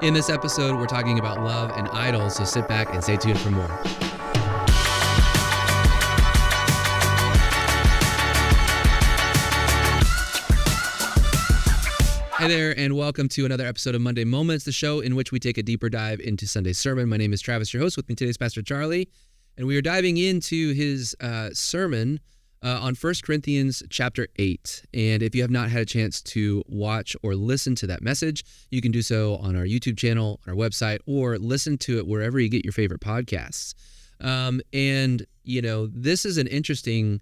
In this episode, we're talking about love and idols, so sit back and stay tuned for more. Hi there, and welcome to another episode of Monday Moments, the show in which we take a deeper dive into Sunday's sermon. My name is Travis, your host. With me today is Pastor Charlie, and we are diving into his sermon on 1 Corinthians chapter 8. And if you have not had a chance to watch or listen to that message, you can do so on our YouTube channel, on our website, or listen to it wherever you get your favorite podcasts. And, you know, this is an interesting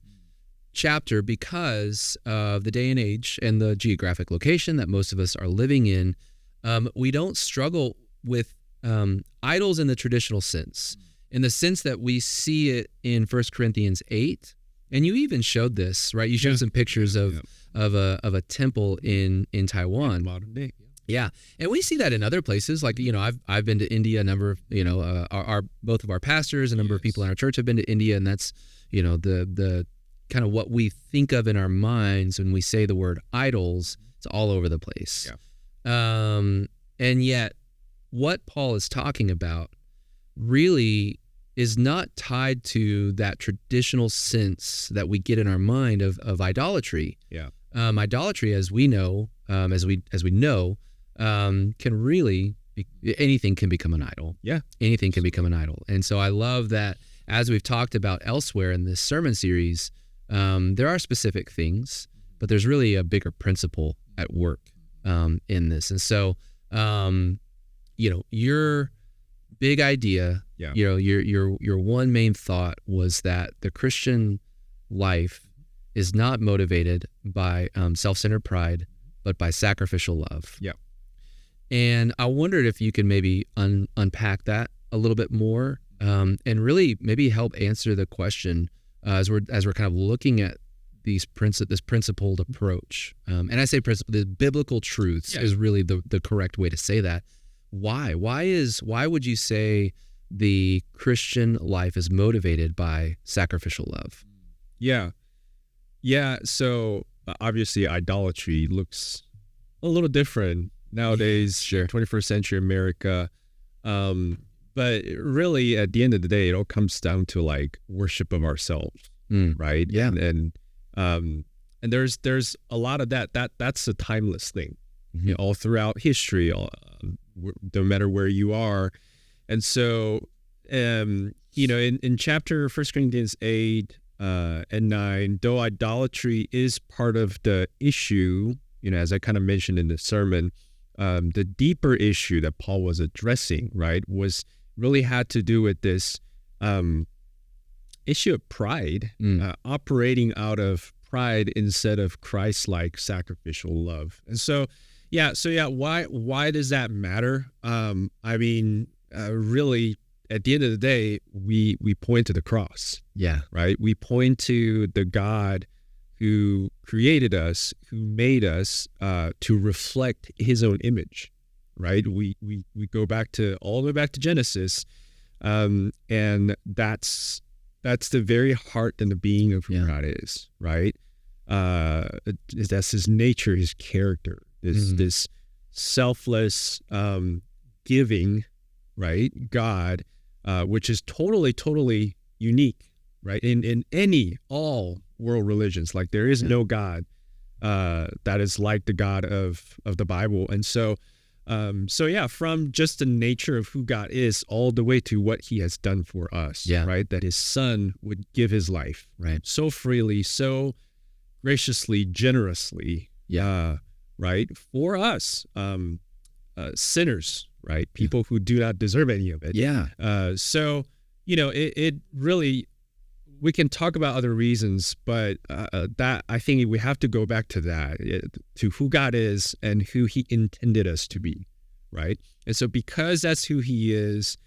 chapter because of the day and age and the geographic location that most of us are living in. We don't struggle with idols in the traditional sense, in the sense that we see it in 1 Corinthians 8. And you even showed this, right? You showed some pictures of a temple in Taiwan. Modern day. Yeah, and we see that in other places. Like, you know, I've been to India. A number of, you know, our both of our pastors, a number of people in our church have been to India, and that's, you know, the kind of what we think of in our minds when we say the word idols. It's all over the place. Yeah. And yet, what Paul is talking about really is not tied to that traditional sense that we get in our mind of idolatry. Yeah. Idolatry, as we know, can really be, anything can become an idol. Yeah. Anything can become an idol. And so I love that, as we've talked about elsewhere in this sermon series, there are specific things, but there's really a bigger principle at work in this. And so, you know, your big idea, you know, your one main thought was that the Christian life is not motivated by self-centered pride, but by sacrificial love. Yeah. And I wondered if you could maybe unpack that a little bit more, and really maybe help answer the question as we're kind of looking at this principled approach. And I say principle, the biblical truths is really the correct way to say that. Why would you say the Christian life is motivated by sacrificial love? Yeah. So obviously idolatry looks a little different nowadays, Sure. 21st century America. But really at the end of the day, it all comes down to like worship of ourselves, right? Yeah. And there's a lot of that's a timeless thing, you know, all throughout history, no matter where you are. And so, you know, in chapter 1 Corinthians 8 and 9, though idolatry is part of the issue, you know, as I kind of mentioned in the sermon, the deeper issue that Paul was addressing, right, was really had to do with this issue of pride, operating out of pride instead of Christ-like sacrificial love. And so, why does that matter? I mean, really, at the end of the day, we point to the cross. Yeah. Right? We point to the God who created us, who made us to reflect his own image, right? We go back to all the way back to Genesis, and that's the very heart and the being of who God is, right? That's his nature, his character. This selfless giving, right? God, which is totally unique, right? In all world religions, like there is no God that is like the God of the Bible. And so from just the nature of who God is all the way to what he has done for us, right? That his son would give his life, right? So freely, so graciously, generously, right? For us, sinners, right? People who do not deserve any of it. Yeah. So, you know, it really, we can talk about other reasons, but that, I think we have to go back to that, to who God is and who he intended us to be, right? And so because that's who he is,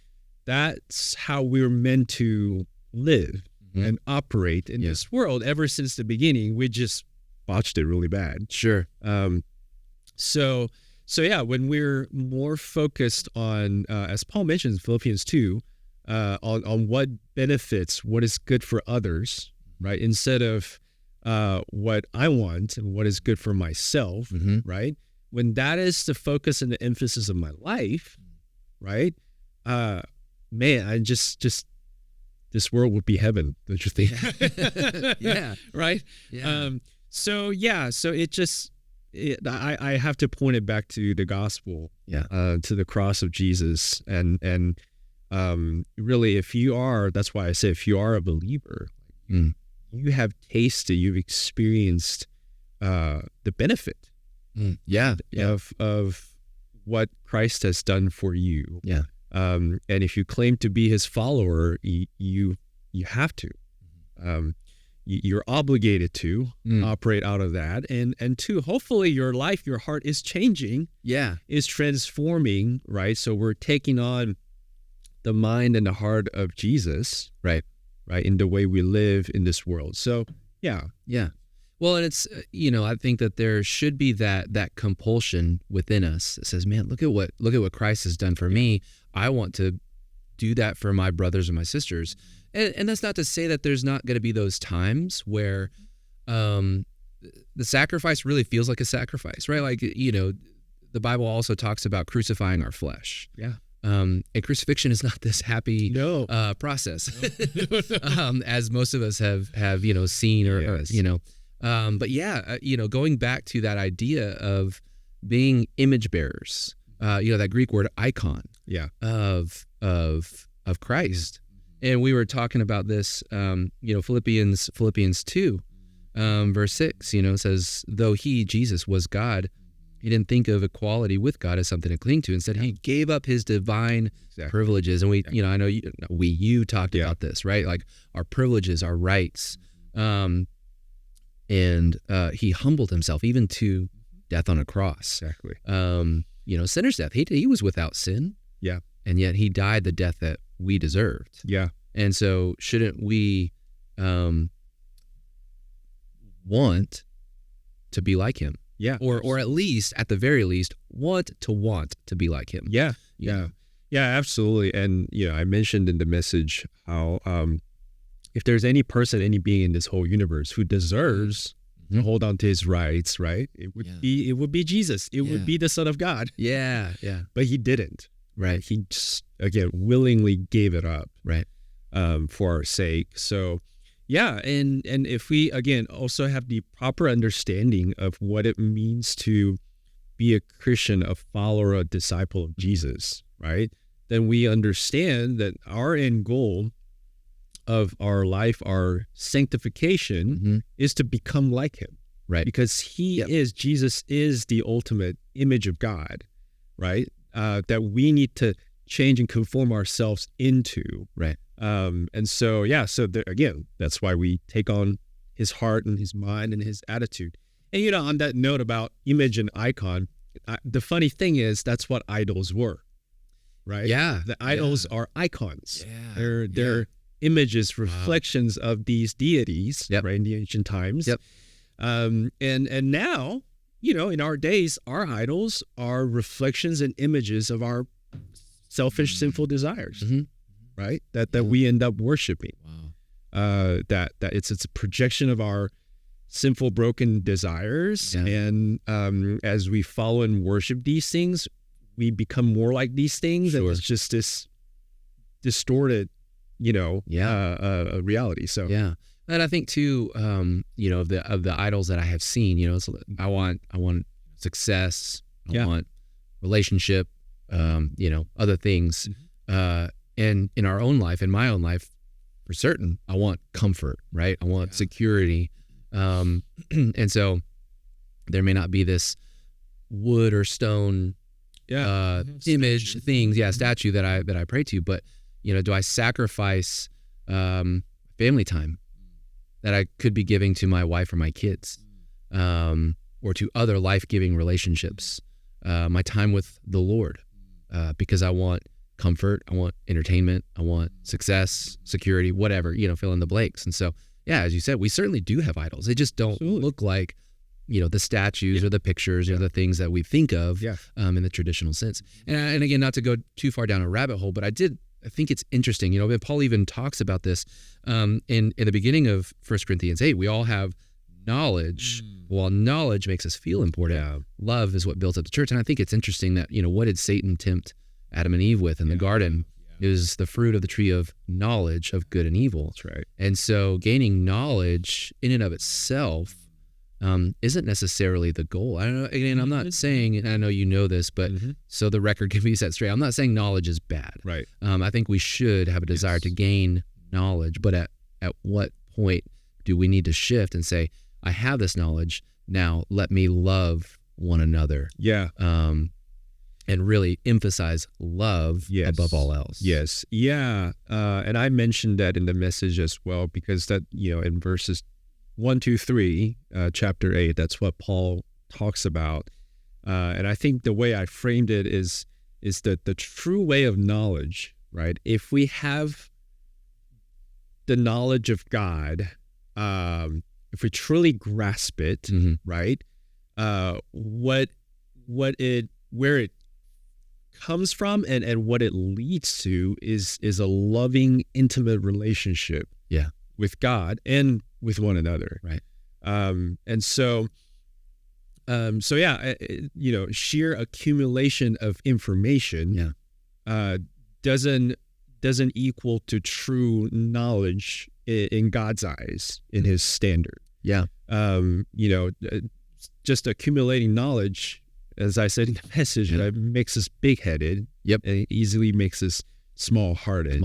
that's how we're meant to live and operate in this world. Ever since the beginning, we just botched it really bad. Sure. So when we're more focused on, as Paul mentions in Philippians 2, on what benefits, what is good for others, right? Instead of what I want and what is good for myself, right? when that is the focus and the emphasis of my life, right? Man, I just this world would be heaven, don't you think? Yeah. Right? Yeah. So it just, I have to point it back to the gospel, to the cross of Jesus. And really, that's why I say, if you are a believer, you have tasted, you've experienced the benefit of what Christ has done for you. Yeah. And if you claim to be his follower, you have to. You're obligated to operate out of that. And two, hopefully your life, your heart is changing. Yeah. Is transforming, right? So we're taking on the mind and the heart of Jesus, right, in the way we live in this world. So, yeah. Well, and it's, I think that there should be that compulsion within us that says, man, look at what Christ has done for me. I want to do that for my brothers and my sisters. And that's not to say that there's not going to be those times where the sacrifice really feels like a sacrifice, right? Like, the Bible also talks about crucifying our flesh. Yeah. And crucifixion is not this happy process, as most of us have seen or but going back to that idea of being image bearers, that Greek word icon, of Christ. And we were talking about this, Philippians 2, verse 6, says, though he, Jesus, was God, he didn't think of equality with God as something to cling to. Instead, he gave up his divine privileges. And I know you talked about this, right? Like our privileges, our rights. And he humbled himself even to death on a cross. Exactly. Sinner's death. He was without sin. Yeah. And yet he died the death that we deserved. Yeah. And so shouldn't we want to be like him? Yeah. Or at least, at the very least, want to be like him. Yeah. Yeah. Yeah, absolutely. And, I mentioned in the message how if there's any person, any being in this whole universe who deserves to hold on to his rights, right? It would be Jesus. It would be the Son of God. Yeah. Yeah. But he didn't. Right. He just, again, willingly gave it up. Right. For our sake. So, yeah. And if we, again, also have the proper understanding of what it means to be a Christian, a follower, a disciple of Jesus, right? Then we understand that our end goal of our life, our sanctification, is to become like him. Right. Because Jesus is the ultimate image of God, right? That we need to change and conform ourselves into. Right. And so, again, that's why we take on his heart and his mind and his attitude. And, on that note about image and icon, the funny thing is that's what idols were, right? Yeah. The idols are icons. Yeah. They're images, reflections of these deities, right, in the ancient times. Yep. And now, in our days, our idols are reflections and images of our selfish, sinful desires, right? That we end up worshiping. Wow. That it's a projection of our sinful, broken desires. Yeah. And as we follow and worship these things, we become more like these things. Sure. And it's just this distorted, reality. So yeah. And I think too, of the idols that I have seen, I want success, I want relationship, other things. And in our own life, in my own life, for certain, I want comfort, right? I want security. And so there may not be this wood or stone image things, statue that I pray to, but do I sacrifice family time that I could be giving to my wife or my kids, or to other life-giving relationships, my time with the Lord, because I want comfort, I want entertainment, I want success, security, whatever, fill in the blanks. And so, as you said, we certainly do have idols. They just don't look like, the statues or the pictures or the things that we think of in the traditional sense. And again, not to go too far down a rabbit hole, but I think it's interesting, Paul even talks about this in the beginning of 1 Corinthians 8. We all have knowledge, while knowledge makes us feel important, love is what built up the church. And I think it's interesting that, what did Satan tempt Adam and Eve with in the garden? It was the fruit of the tree of knowledge of good and evil. That's right. And so gaining knowledge in and of itself isn't necessarily the goal. I don't know. Again, I'm not saying, and I know you know this, but so the record can be set straight. I'm not saying knowledge is bad. Right. I think we should have a desire to gain knowledge, but at what point do we need to shift and say, I have this knowledge, now let me love one another. Yeah. And really emphasize love above all else. Yes. Yeah. And I mentioned that in the message as well, because that, in verses 1, 2, 3, chapter 8, that's what Paul talks about. And I think the way I framed it is that the true way of knowledge, right? If we have the knowledge of God, if we truly grasp it, right? Where it comes from and what it leads to is a loving, intimate relationship with God and with one another. Right. And so sheer accumulation of information doesn't equal to true knowledge in God's eyes, in his standard. Yeah. Just accumulating knowledge, as I said in the message, makes us big-headed. Yep. And it easily makes us small-hearted.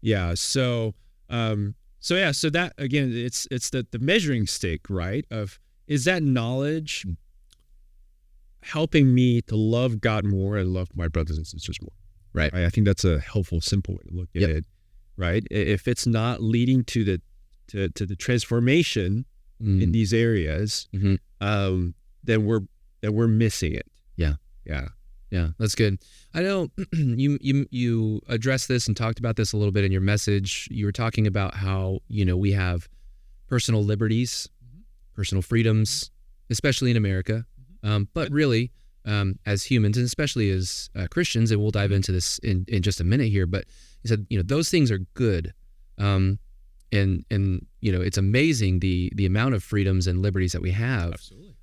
Yeah. So that, again, it's the measuring stick, right? Is that knowledge helping me to love God more and love my brothers and sisters more? Right. I think that's a helpful, simple way to look at it. Right. If it's not leading to the transformation in these areas, then we're missing it. Yeah, that's good. I know you addressed this and talked about this a little bit in your message. You were talking about how, we have personal liberties, personal freedoms, especially in America. But really, as humans, and especially as Christians, and we'll dive into this in just a minute here, but he said, those things are good. And it's amazing the amount of freedoms and liberties that we have. Absolutely.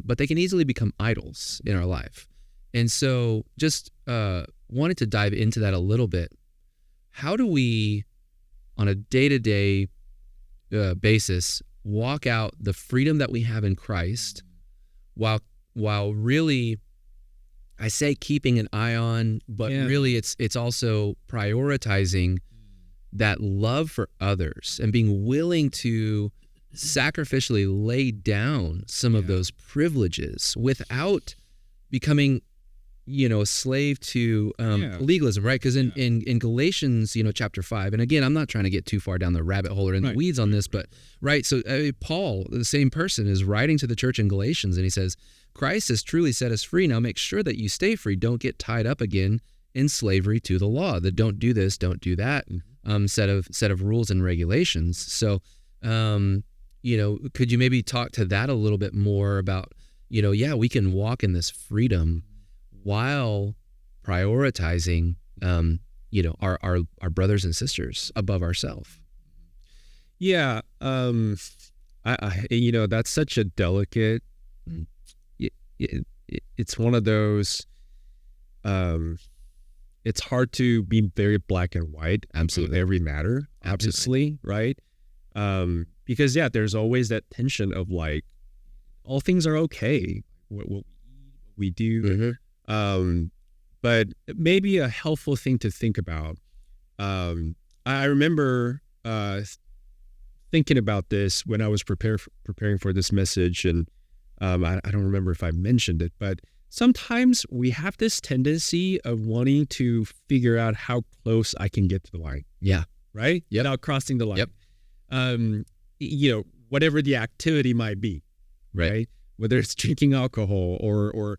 But they can easily become idols in our life. And so just wanted to dive into that a little bit. How do we, on a day-to-day basis, walk out the freedom that we have in Christ while really, I say keeping an eye on, but really it's also prioritizing that love for others and being willing to sacrificially lay down some of those privileges without becoming, a slave to legalism, right? Because in Galatians, chapter 5, and again, I'm not trying to get too far down the rabbit hole or in the weeds on this, but so Paul, the same person, is writing to the church in Galatians, and he says, Christ has truly set us free. Now make sure that you stay free. Don't get tied up again in slavery to the law. That don't do this, don't do that. Set of rules and regulations. So, could you maybe talk to that a little bit more about, we can walk in this freedom while prioritizing, our brothers and sisters above ourselves. Yeah. That's such a delicate, it's one of those, it's hard to be very black and white. Absolutely. Every matter, obviously, right? Because there's always that tension of like, all things are okay, what we do. But maybe a helpful thing to think about. I remember thinking about this when I was preparing for this message, and I don't remember if I mentioned it, but sometimes we have this tendency of wanting to figure out how close I can get to the line. Yeah. Right? Yep. Without crossing the line. Yep. Whatever the activity might be. Right? Whether it's drinking alcohol or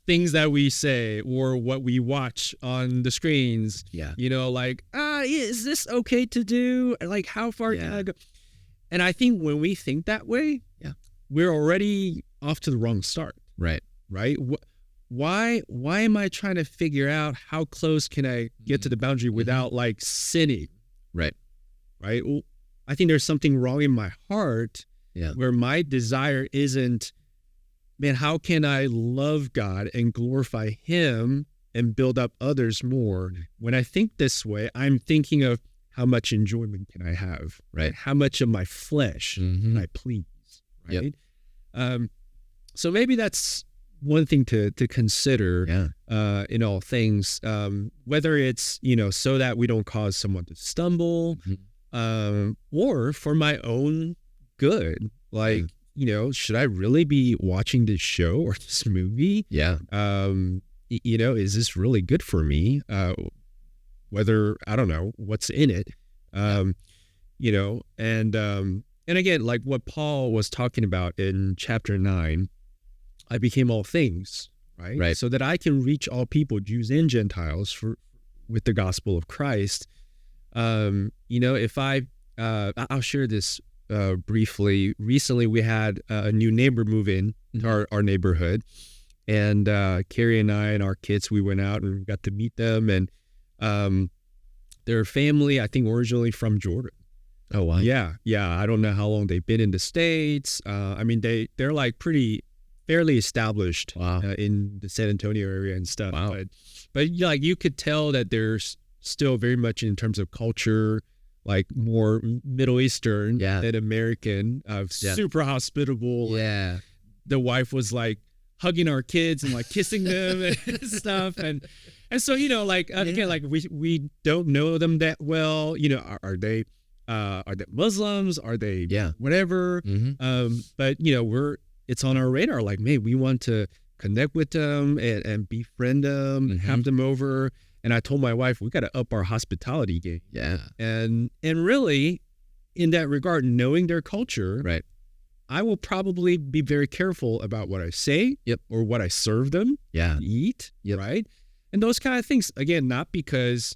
things that we say or what we watch on the screens. Yeah. Is this okay to do? Like, how far can I go? And I think when we think that way, we're already off to the wrong start. Right. Right? Why am I trying to figure out how close can I get to the boundary without sinning? Right. Right? Well, I think there's something wrong in my heart Yeah. Where my desire isn't, man, how can I love God and glorify him and build up others more? When I think this way, I'm thinking of how much enjoyment can I have? Right. How much of my flesh can I please? Right. So maybe that's one thing to consider in all things, whether it's, so that we don't cause someone to stumble, or for my own good. Like, should I really be watching this show or this movie? Yeah. Is this really good for me? Whether, I don't know what's in it, and again, like what Paul was talking about in chapter 9, I became all things, right? So that I can reach all people, Jews and Gentiles, with the gospel of Christ. If I'll share this briefly. Recently, we had a new neighbor move in to our neighborhood, and Carrie and I and our kids, we went out and got to meet them, and their family, I think, originally from Jordan. Oh wow. Yeah. I don't know how long they've been in the States. They're like fairly established in the San Antonio area and stuff. Wow. But like you could tell that there's still very much in terms of culture, like more Middle Eastern than American, super hospitable. Yeah. The wife was like hugging our kids and like kissing them and stuff. And so, again, like we don't know them that well, are they Muslims? Are they whatever? But it's on our radar. Like, man, we want to connect with them and befriend them and have them over. And I told my wife, we got to up our hospitality game. Yeah. And really, in that regard, knowing their culture, right, I will probably be very careful about what I say or what I serve them eat, right? And those kind of things. Again, not because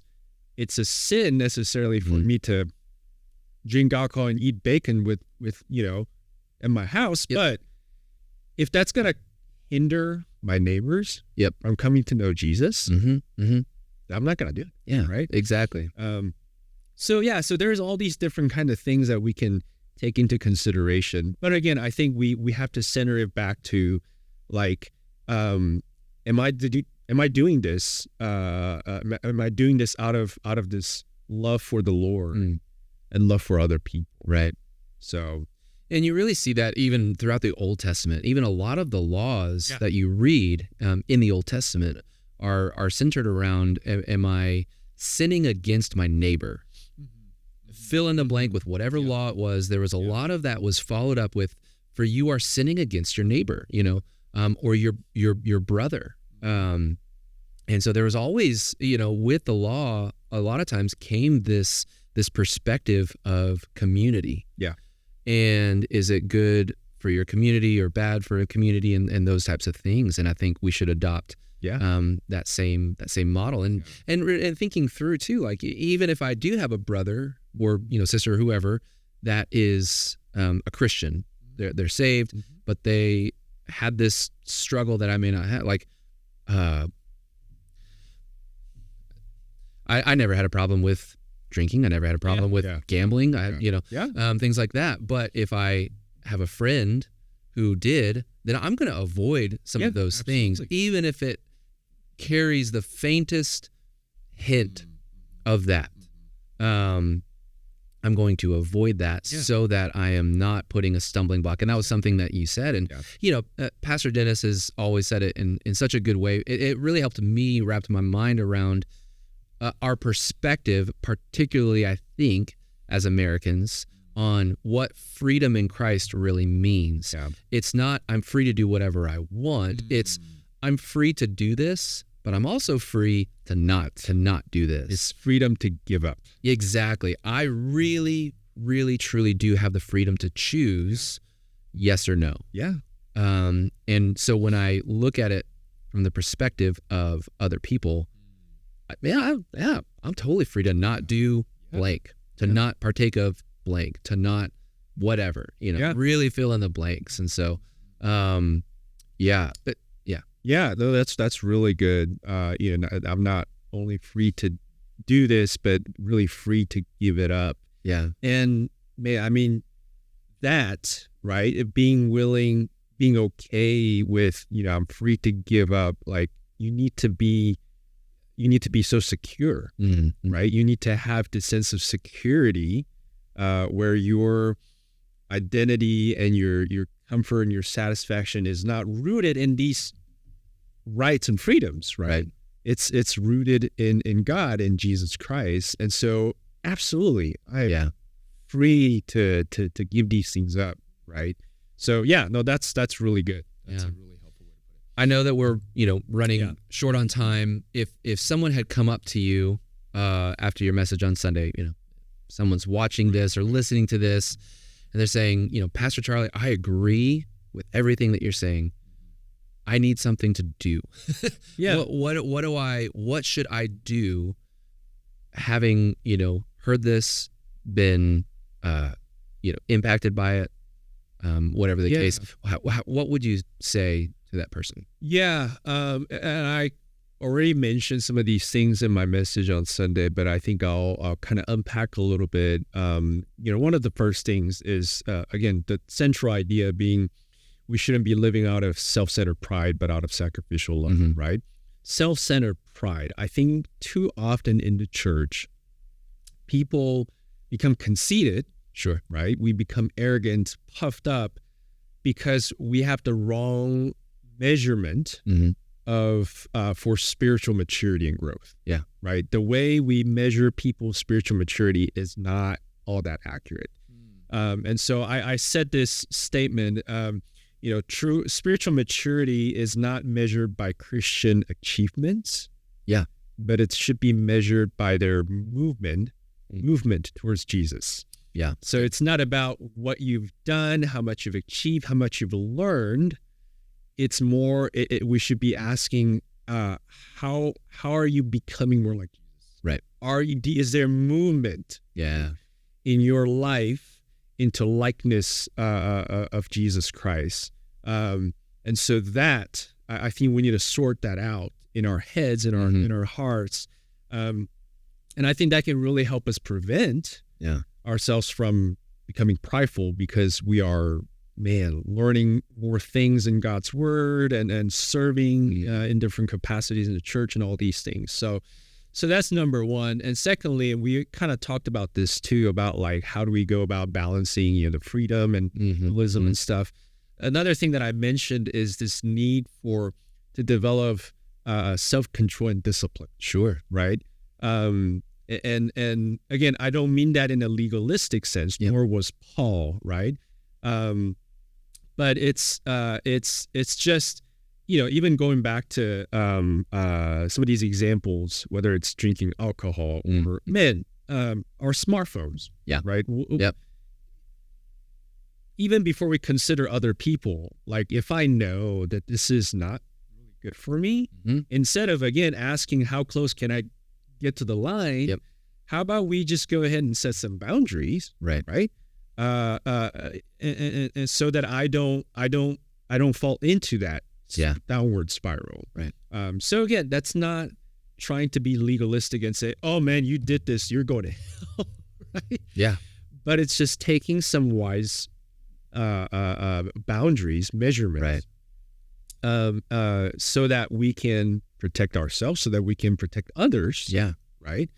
it's a sin necessarily for me to drink alcohol and eat bacon with in my house, but if that's going to hinder my neighbors from coming to know Jesus, I'm not going to do it. Yeah, right. Exactly. So there's all these different kind of things that we can take into consideration. But again, I think we have to center it back to like, am I doing this? Am I doing this out of this love for the Lord and love for other people? Right. So. And you really see that even throughout the Old Testament. Even a lot of the laws that you read in the Old Testament are centered around, am I sinning against my neighbor? Fill in the blank with whatever law it was. There was a lot of that was followed up with, for you are sinning against your neighbor, or your brother. And so there was always, with the law, a lot of times came this perspective of community. Yeah. And is it good for your community or bad for a community and those types of things? And I think we should adopt that same model and thinking through too, like even if I do have a brother or sister or whoever that is a Christian, they're saved, but they had this struggle that I may not have. Like I never had a problem with drinking. I never had a problem with gambling. Things like that. But if I have a friend who did, then I'm going to avoid some of those things, even if it carries the faintest hint of that. I'm going to avoid that so that I am not putting a stumbling block. And that was something that you said. And, Pastor Dennis has always said it in such a good way. It really helped me wrap my mind around our perspective, particularly, I think, as Americans, on what freedom in Christ really means. Yeah. It's not, I'm free to do whatever I want. It's, I'm free to do this, but I'm also free to not do this. It's freedom to give up. Exactly. I really, really, truly do have the freedom to choose yes or no. Yeah. And so when I look at it from the perspective of other people, I'm totally free to not do blank, to not partake of blank, to not whatever, really fill in the blanks. And so, no, that's really good. I'm not only free to do this, but really free to give it up. Yeah. And that, right, being willing, being okay with, I'm free to give up, like you need to be so secure, right? You need to have this sense of security where your identity and your comfort and your satisfaction is not rooted in these rights and freedoms, right? It's rooted in God, in Jesus Christ. And so absolutely, I'm free to give these things up, right? So that's really good. That's a really helpful way to put it. I know that we're running short on time. If someone had come up to you after your message on Sunday, someone's watching this or listening to this, and they're saying, Pastor Charlie, I agree with everything that you're saying. I need something to do. What should I do? Having heard this, been impacted by it, whatever the case. What would you say to that person? And I already mentioned some of these things in my message on Sunday, but I think I'll kind of unpack a little bit. One of the first things is, again, the central idea being we shouldn't be living out of self-centered pride, but out of sacrificial love, right? Self-centered pride. I think too often in the church, people become conceited, right? We become arrogant, puffed up, because we have the wrong measurement of for spiritual maturity and growth. Right. The way we measure people's spiritual maturity is not all that accurate. And so I said this statement, true spiritual maturity is not measured by Christian achievements. But it should be measured by their movement towards Jesus. So it's not about what you've done, how much you've achieved, how much you've learned. It's more, we should be asking, how are you becoming more like Jesus? Right. Is there movement in your life into likeness of Jesus Christ? And so that, I think we need to sort that out in our heads, in our hearts. And I think that can really help us prevent ourselves from becoming prideful, because we are, learning more things in God's word and serving in different capacities in the church and all these things. So that's number one. And secondly, and we kind of talked about this too, about like, how do we go about balancing, the freedom and liberalism and stuff. Another thing that I mentioned is this need to develop self-control and discipline. Right. And again, I don't mean that in a legalistic sense, nor was Paul, right? But it's just, even going back to some of these examples, whether it's drinking alcohol or or smartphones, right? Even before we consider other people, like if I know that this is not really good for me, instead of, again, asking how close can I get to the line, how about we just go ahead and set some boundaries, right? And so that I don't fall into that downward spiral, right? So again, that's not trying to be legalistic and say, oh man, you did this, you're going to hell, right? But it's just taking some wise boundaries, measurements, so that we can protect ourselves, so that we can protect others, right?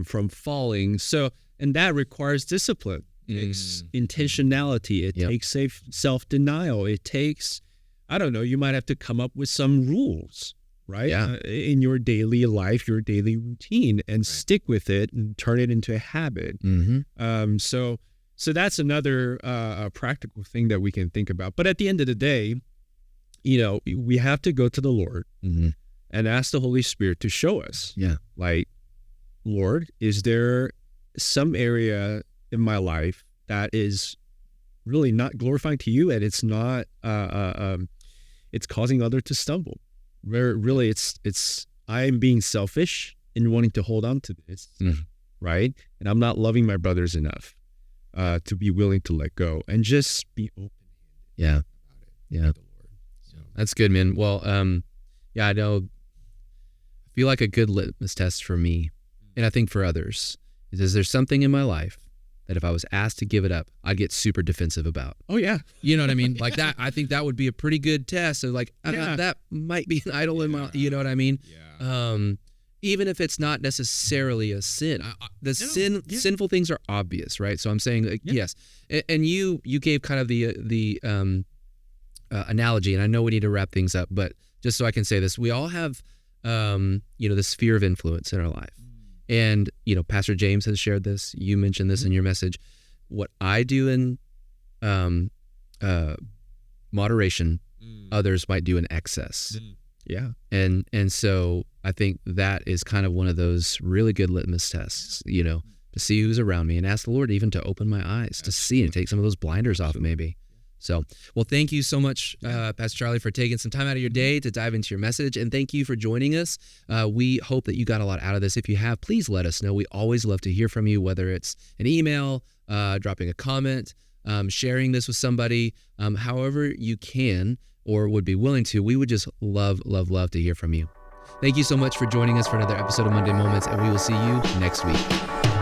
From falling. So, and that requires discipline. It takes intentionality. It takes self-denial. It takes, I don't know, you might have to come up with some rules, right? In your daily life, your daily routine, and stick with it and turn it into a habit. So that's another practical thing that we can think about. But at the end of the day, we have to go to the Lord and ask the Holy Spirit to show us. Like, Lord, is there some area in my life that is really not glorifying to you, and it's not it's causing others to stumble, where really it's I'm being selfish in wanting to hold on to this, right? And I'm not loving my brothers enough to be willing to let go and just be open about it to the Lord. So that's good, man. Well, I know, I feel like a good litmus test for me, and I think for others, is there something in my life that if I was asked to give it up, I'd get super defensive about. Oh yeah. You know what I mean? Like that, I think that would be a pretty good test of like, that might be an idol in my, you know what I mean? Yeah. Even if it's not necessarily a sin, sinful things are obvious, right? So I'm saying like, yes. And you gave kind of the analogy, and I know we need to wrap things up, but just so I can say this, we all have, this sphere of influence in our life. And, Pastor James has shared this. You mentioned this in your message. What I do in moderation, others might do in excess. Yeah. And so I think that is kind of one of those really good litmus tests, to see who's around me and ask the Lord even to open my eyes to see and take some of those blinders off maybe. So, well, thank you so much, Pastor Charlie, for taking some time out of your day to dive into your message. And thank you for joining us. We hope that you got a lot out of this. If you have, please let us know. We always love to hear from you, whether it's an email, dropping a comment, sharing this with somebody, however you can or would be willing to. We would just love to hear from you. Thank you so much for joining us for another episode of Monday Moments, and we will see you next week.